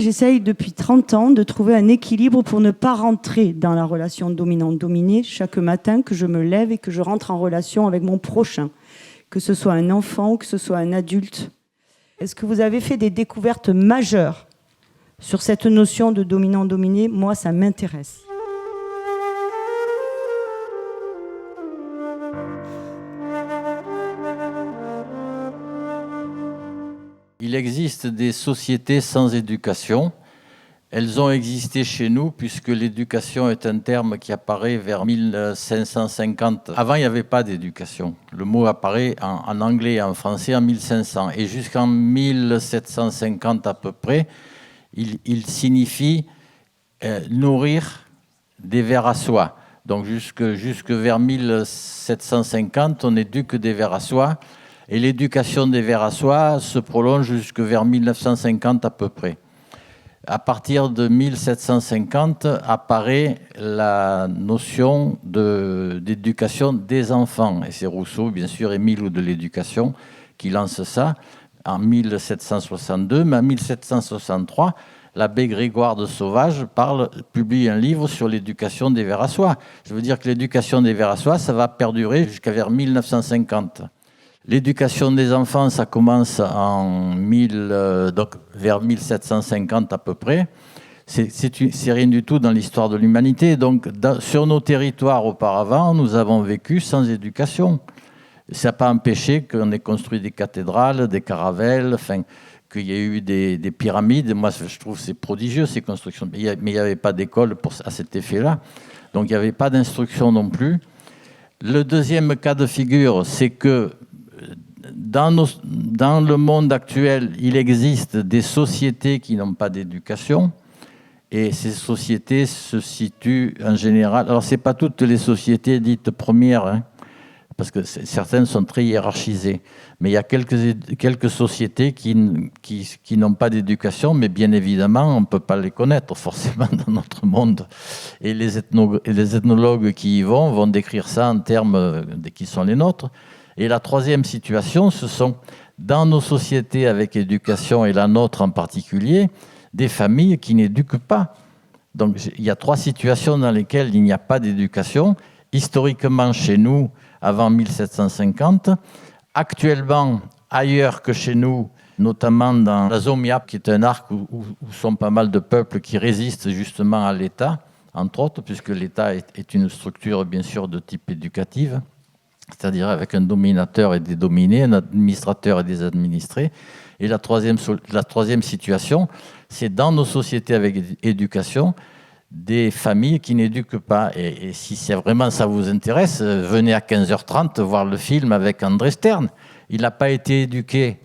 J'essaye depuis 30 ans de trouver un équilibre pour ne pas rentrer dans la relation dominant-dominé chaque matin que je me lève et que je rentre en relation avec mon prochain, que ce soit un enfant ou que ce soit un adulte. Est-ce que vous avez fait des découvertes majeures sur cette notion de dominant-dominé? Moi, ça m'intéresse. Il existe des sociétés sans éducation. Elles ont existé chez nous puisque l'éducation est un terme qui apparaît vers 1550. Avant, il n'y avait pas d'éducation. Le mot apparaît en anglais et en français en 1500. Et jusqu'en 1750 à peu près, il signifie nourrir des vers à soie. Donc jusque vers 1750, on n'éduque des vers à soie. Et l'éducation des vers à soie se prolonge jusque vers 1950 à peu près. À partir de 1750 apparaît la notion d'éducation des enfants. Et c'est Rousseau, bien sûr, et Miloud de l'éducation qui lance ça en 1762. Mais en 1763, l'abbé Grégoire de Sauvage publie un livre sur l'éducation des vers à soie. Je veux dire que l'éducation des vers à soie, ça va perdurer jusqu'à vers 1950. L'éducation des enfants, ça commence donc vers 1750 à peu près. C'est rien du tout dans l'histoire de l'humanité. Donc, sur nos territoires auparavant, nous avons vécu sans éducation. Ça n'a pas empêché qu'on ait construit des cathédrales, des caravelles, enfin, qu'il y ait eu des pyramides. Moi, je trouve que c'est prodigieux, ces constructions. Mais il n'y avait pas d'école à cet effet-là. Donc, il n'y avait pas d'instruction non plus. Le deuxième cas de figure, c'est que dans le monde actuel, il existe des sociétés qui n'ont pas d'éducation et ces sociétés se situent en général... Alors, ce n'est pas toutes les sociétés dites premières, hein, parce que certaines sont très hiérarchisées, mais il y a quelques sociétés qui n'ont pas d'éducation, mais bien évidemment, on ne peut pas les connaître forcément dans notre monde. Et les ethnologues qui y vont décrire ça en termes qui sont les nôtres. Et la troisième situation, ce sont, dans nos sociétés avec éducation, et la nôtre en particulier, des familles qui n'éduquent pas. Donc il y a trois situations dans lesquelles il n'y a pas d'éducation. Historiquement, chez nous, avant 1750. Actuellement, ailleurs que chez nous, notamment dans la Zomia, qui est un arc où sont pas mal de peuples qui résistent justement à l'État, entre autres, puisque l'État est une structure, bien sûr, de type éducatif, c'est-à-dire avec un dominateur et des dominés, un administrateur et des administrés. Et la troisième situation, c'est dans nos sociétés avec éducation, des familles qui n'éduquent pas. Et si vraiment ça vous intéresse, venez à 15h30 voir le film avec André Stern. Il n'a pas été éduqué